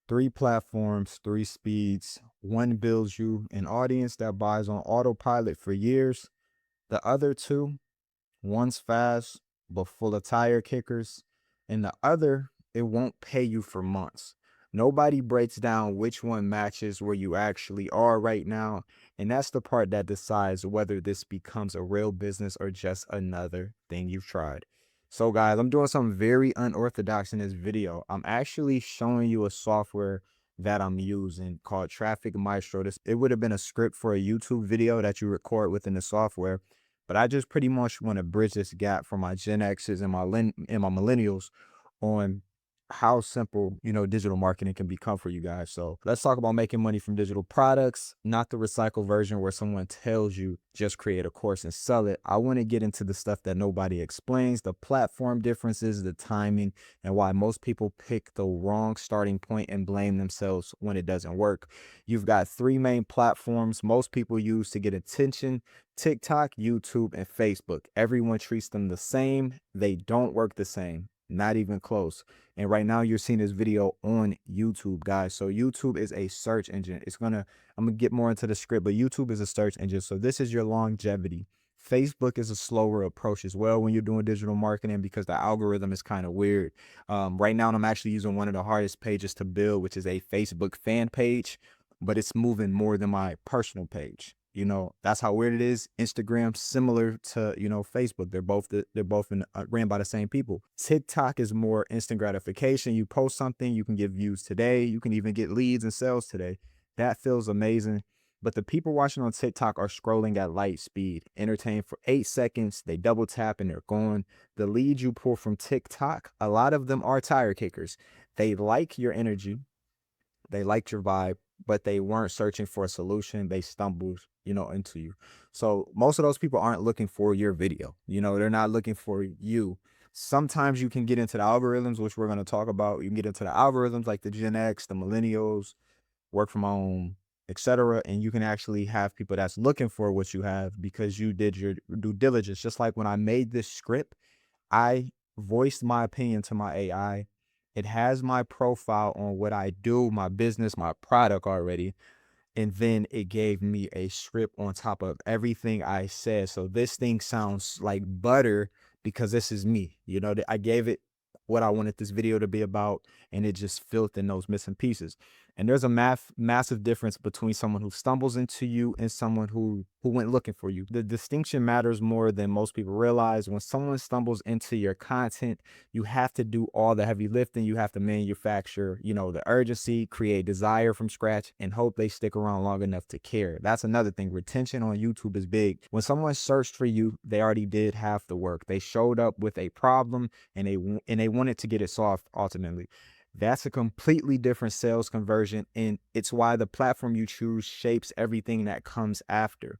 Three platforms, three speeds. One builds you an audience that buys on autopilot for years. The other two, one's fast but full of tire kickers, and the other, it won't pay you for months. Nobody breaks down which one matches where you actually are right now, and that's the part that decides whether this becomes a real business or just another thing you've tried. So guys, I'm doing something very unorthodox in this video. I'm actually showing you a software that I'm using called Traffic Maestro. This, it would have been a script for a YouTube video that you record within the software, but I just pretty much want to bridge this gap for my Gen X's and my millennials on how simple, digital marketing can become for you guys. So let's talk about making money from digital products, not the recycled version where someone tells you just create a course and sell it. I want to get into the stuff that nobody explains, the platform differences, the timing, and why most people pick the wrong starting point and blame themselves when it doesn't work. You've got three main platforms most people use to get attention: TikTok, YouTube, and Facebook. Everyone treats them the same. They don't work the same, not even close. And right now you're seeing this video on YouTube, guys. So YouTube is a search engine. I'm gonna get more into the script, but YouTube is a search engine. So this is your longevity. Facebook is a slower approach as well when you're doing digital marketing because the algorithm is kind of weird. Right now, I'm actually using one of the hardest pages to build, which is a Facebook fan page, but it's moving more than my personal page. That's how weird it is. Instagram, similar to, Facebook. Ran by the same people. TikTok is more instant gratification. You post something, you can get views today. You can even get leads and sales today. That feels amazing. But the people watching on TikTok are scrolling at light speed, entertained for 8 seconds. They double tap and they're gone. The leads you pull from TikTok, a lot of them are tire kickers. They like your energy. They liked your vibe, but they weren't searching for a solution. They stumbled, into you. So most of those people aren't looking for your video. They're not looking for you. Sometimes you can get into the algorithms, which we're going to talk about. You can get into the algorithms like the Gen X, the millennials, work from home, etc. And you can actually have people that's looking for what you have because you did your due diligence. Just like when I made this script, I voiced my opinion to my AI. It has my profile on what I do, my business, my product already. And then it gave me a script on top of everything I said. So this thing sounds like butter because this is me. I gave it what I wanted this video to be about, and it just filled in those missing pieces. And there's a massive difference between someone who stumbles into you and someone who went looking for you. The distinction matters more than most people realize. When someone stumbles into your content, you have to do all the heavy lifting. You have to manufacture, the urgency, create desire from scratch, and hope they stick around long enough to care. That's another thing. Retention on YouTube is big. When someone searched for you, they already did half the work. They showed up with a problem and they wanted to get it solved ultimately. That's a completely different sales conversion, and it's why the platform you choose shapes everything that comes after.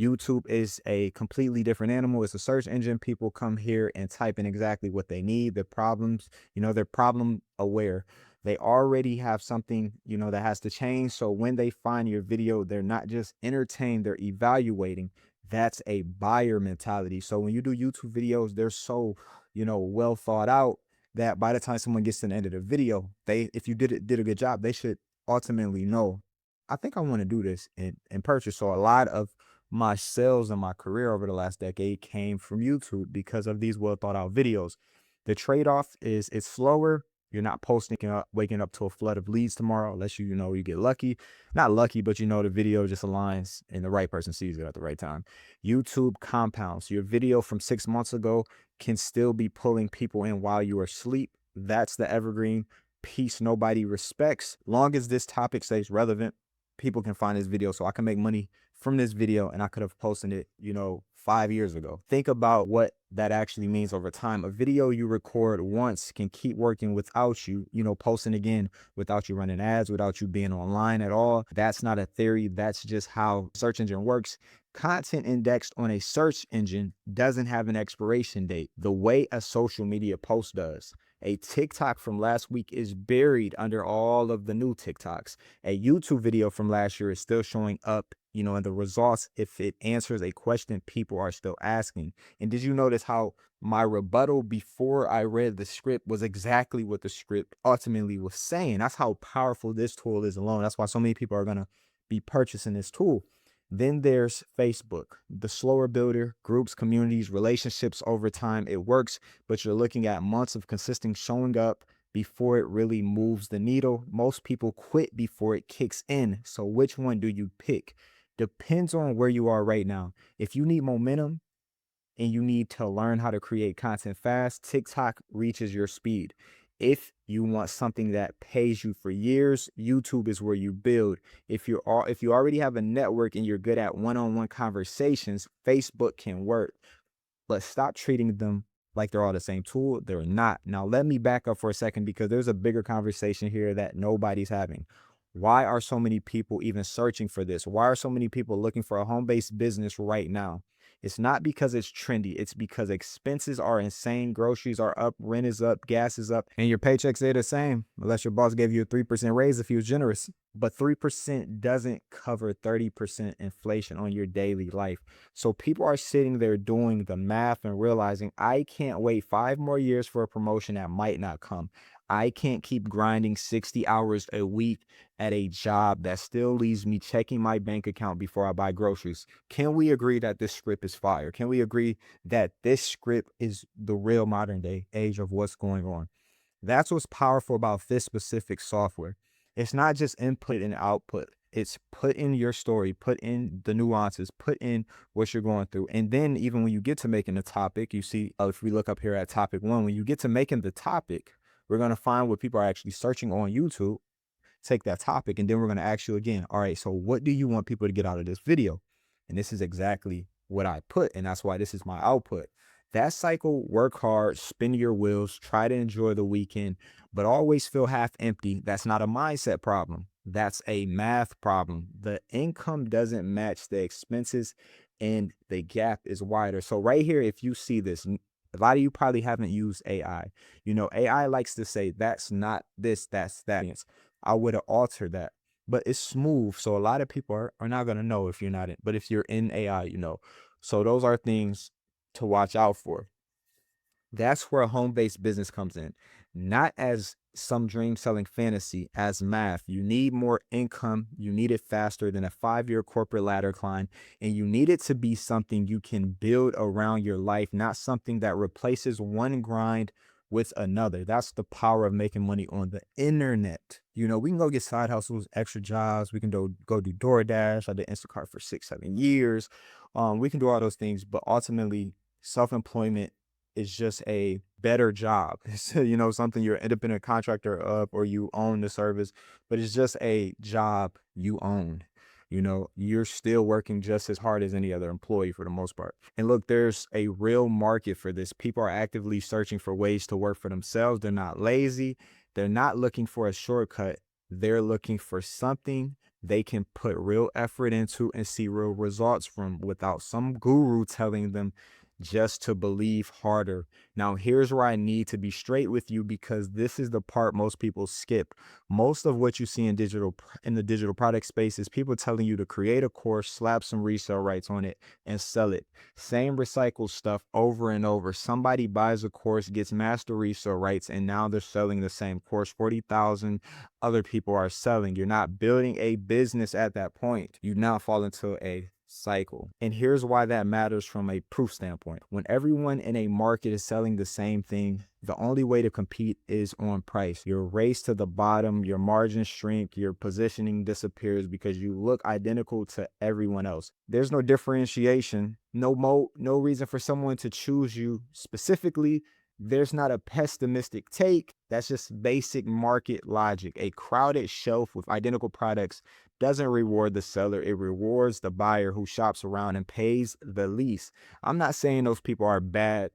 YouTube is a completely different animal. It's a search engine. People come here and type in exactly what they need, their problems, they're problem aware. They already have something, that has to change. So when they find your video, they're not just entertained, they're evaluating. That's a buyer mentality. So when you do YouTube videos, they're so, well thought out that by the time someone gets to the end of the video, if you did a good job, they should ultimately know, I think I want to do this and purchase. So a lot of my sales and my career over the last decade came from YouTube because of these well thought out videos. The trade-off is it's slower. You're not waking up to a flood of leads tomorrow, unless you get lucky. Not lucky, but the video just aligns and the right person sees it at the right time. YouTube compounds. Your video from 6 months ago can still be pulling people in while you are asleep. That's the evergreen piece nobody respects. Long as this topic stays relevant, people can find this video. So I can make money from this video, and I could have posted it, 5 years ago. Think about what that actually means over time. A video you record once can keep working without you, posting again without you running ads, without you being online at all. That's not a theory. That's just how search engine works. Content indexed on a search engine doesn't have an expiration date the way a social media post does. A TikTok from last week is buried under all of the new TikToks. A YouTube video from last year is still showing up and the results, if it answers a question people are still asking. And did you notice how my rebuttal before I read the script was exactly what the script ultimately was saying? That's how powerful this tool is alone. That's why so many people are going to be purchasing this tool. Then there's Facebook, the slower builder, groups, communities, relationships over time. It works, but you're looking at months of consistent showing up before it really moves the needle. Most people quit before it kicks in. So which one do you pick? Depends on where you are right now. If you need momentum, and you need to learn how to create content fast, TikTok reaches your speed. If you want something that pays you for years, YouTube is where you build. If you already have a network and you're good at one-on-one conversations, Facebook can work. But stop treating them like they're all the same tool. They're not. Now, let me back up for a second because there's a bigger conversation here that nobody's having. Why are so many people even searching for this? Why are so many people looking for a home-based business right now? It's not because it's trendy. It's because expenses are insane. Groceries are up, rent is up, gas is up, and your paychecks stay the same unless your boss gave you a 3% raise if he was generous. But 3% doesn't cover 30% inflation on your daily life. So people are sitting there doing the math and realizing I can't wait 5 more years for a promotion that might not come. I can't keep grinding 60 hours a week at a job that still leaves me checking my bank account before I buy groceries. Can we agree that this script is fire? Can we agree that this script is the real modern day age of what's going on? That's what's powerful about this specific software. It's not just input and output. It's put in your story, put in the nuances, put in what you're going through. And then even when you get to making the topic, you see, if we look up here at topic 1, when you get to making the topic, we're going to find what people are actually searching on YouTube, take that topic, and then we're going to ask you again, all right, so what do you want people to get out of this video? And this is exactly what I put, and that's why this is my output. That cycle: work hard, spin your wheels, try to enjoy the weekend, but always feel half empty. That's not a mindset problem. That's a math problem. The income doesn't match the expenses and the gap is wider. So right here, if you see this, a lot of you probably haven't used AI. AI likes to say, that's not this, that's that. I would have altered that, but it's smooth. So a lot of people are not going to know if you're not in, but if you're in AI, So those are things to watch out for. That's where a home-based business comes in, not as some dream selling fantasy, as math. You need more income. You need it faster than a 5-year corporate ladder climb. And you need it to be something you can build around your life, not something that replaces one grind with another. That's the power of making money on the internet. We can go get side hustles, extra jobs. We can go do DoorDash. I did Instacart for 6, 7 years. We can do all those things, but ultimately, self-employment is just a better job. It's, something you're an independent contractor of, or you own the service, but it's just a job you own. You're still working just as hard as any other employee for the most part. And look, there's a real market for this. People are actively searching for ways to work for themselves. They're not lazy. They're not looking for a shortcut. They're looking for something they can put real effort into and see real results from without some guru telling them just to believe harder. Now, here's where I need to be straight with you, because this is the part most people skip. Most of what you see in the digital product space is people telling you to create a course, slap some resale rights on it, and sell it. Same recycled stuff over and over. Somebody buys a course, gets master resale rights, and now they're selling the same course. 40,000 other people are selling. You're not building a business at that point. You now fall into a cycle. And here's why that matters from a proof standpoint. When everyone in a market is selling the same thing, the only way to compete is on price. Your race to the bottom, your margins shrink, your positioning disappears because you look identical to everyone else. There's no differentiation, no reason for someone to choose you specifically. There's not a pessimistic take. That's just basic market logic. A crowded shelf with identical products doesn't reward the seller. It rewards the buyer who shops around and pays the least. I'm not saying those people are bad.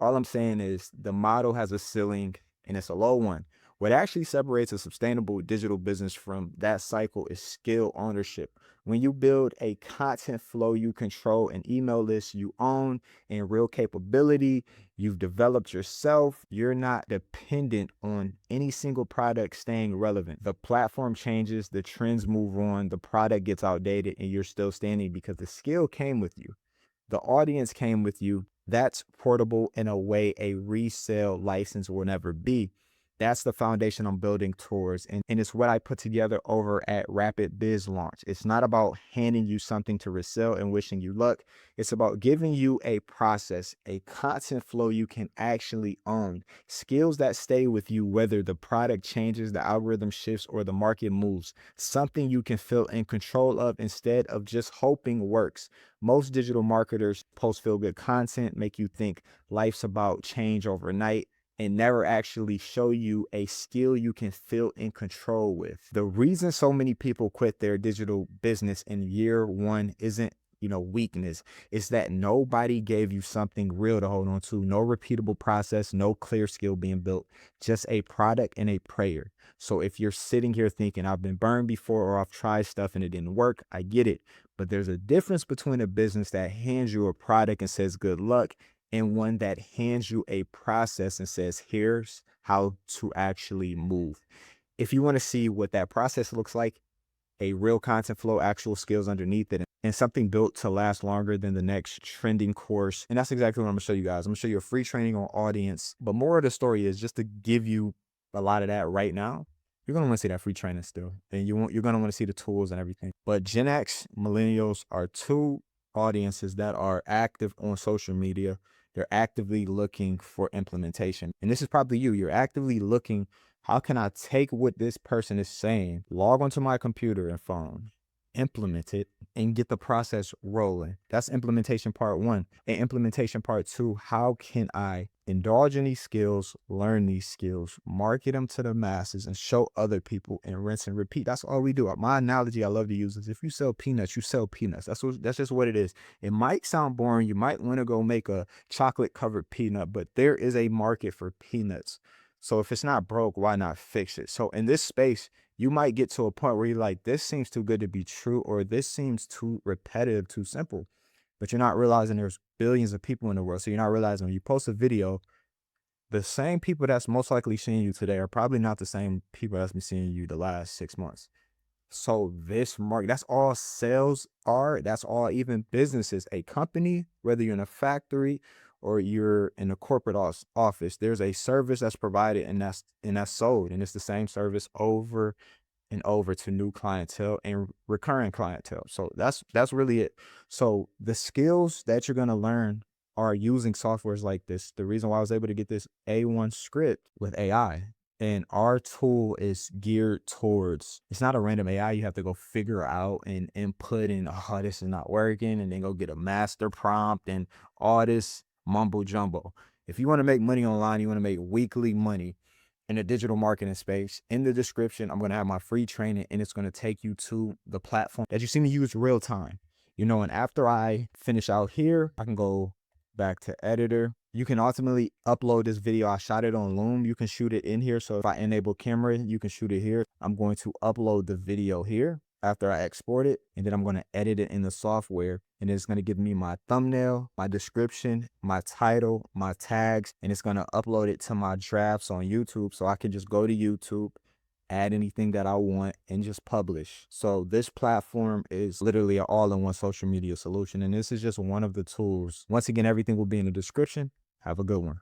All I'm saying is the model has a ceiling and it's a low one. What actually separates a sustainable digital business from that cycle is skill ownership. When you build a content flow you control, an email list you own, and real capability you've developed yourself, you're not dependent on any single product staying relevant. The platform changes, the trends move on, the product gets outdated, and you're still standing because the skill came with you. The audience came with you. That's portable in a way a resale license will never be. That's the foundation I'm building towards. And it's what I put together over at Rapid Biz Launch. It's not about handing you something to resell and wishing you luck. It's about giving you a process, a content flow you can actually own, skills that stay with you, whether the product changes, the algorithm shifts, or the market moves, something you can feel in control of instead of just hoping works. Most digital marketers post feel good content, make you think life's about change overnight, and never actually show you a skill you can feel in control with. The reason so many people quit their digital business in year one isn't weakness. It's that nobody gave you something real to hold on to. No repeatable process, no clear skill being built, just a product and a prayer. So if you're sitting here thinking I've been burned before or I've tried stuff and it didn't work, I get it. But there's a difference between a business that hands you a product and says good luck and one that hands you a process and says here's how to actually move. If you want to see what that process looks like, a real content flow, actual skills underneath it, and something built to last longer than the next trending course. And that's exactly what I'm gonna show you guys. I'm gonna show you a free training on audience. But more of the story is just to give you a lot of that right now. You're gonna want to see that free training still. And you're gonna want to see the tools and everything. But Gen X millennials are two audiences that are active on social media. They're actively looking for implementation. And this is probably you. You're actively looking, how can I take what this person is saying, log onto my computer and phone, implement it, and get the process rolling? That's implementation part one. And implementation part two, how can I indulge in these skills, learn these skills, market them to the masses, and show other people, and rinse and repeat? That's all we do. My analogy I love to use is if you sell peanuts, you sell peanuts. That's just what it is. It might sound boring. You might want to go make a chocolate covered peanut, but there is a market for peanuts. So if it's not broke, why not fix it? So in this space, you might get to a point where you're like, this seems too good to be true, or this seems too repetitive, too simple. But you're not realizing there's billions of people in the world. So you're not realizing when you post a video, the same people that's most likely seeing you today are probably not the same people that's been seeing you the last 6 months. So this market, that's all sales are. That's all even businesses. A company, whether you're in a factory or you're in a corporate office, there's a service that's provided and that's sold. And it's the same service over and over to new clientele and recurring clientele. So that's really it. So the skills that you're going to learn are using softwares like this. The reason why I was able to get this A1 script with AI, and our tool is geared towards, it's not a random AI you have to go figure out and input and, oh, this is not working, and then go get a master prompt and all this mumbo jumbo. If you want to make money online, you want to make weekly money in the digital marketing space, in the description, I'm going to have my free training, and it's going to take you to the platform that you see me use real time. And after I finish out here, I can go back to editor. You can ultimately upload this video. I shot it on Loom. You can shoot it in here. So if I enable camera, you can shoot it here. I'm going to upload the video here after I export it, and then I'm going to edit it in the software, and it's going to give me my thumbnail, my description, my title, my tags, and it's going to upload it to my drafts on YouTube, so I can just go to YouTube, add anything that I want, and just publish. So this platform is literally an all-in-one social media solution, and this is just one of the tools. Once again, everything will be in the description. Have a good one.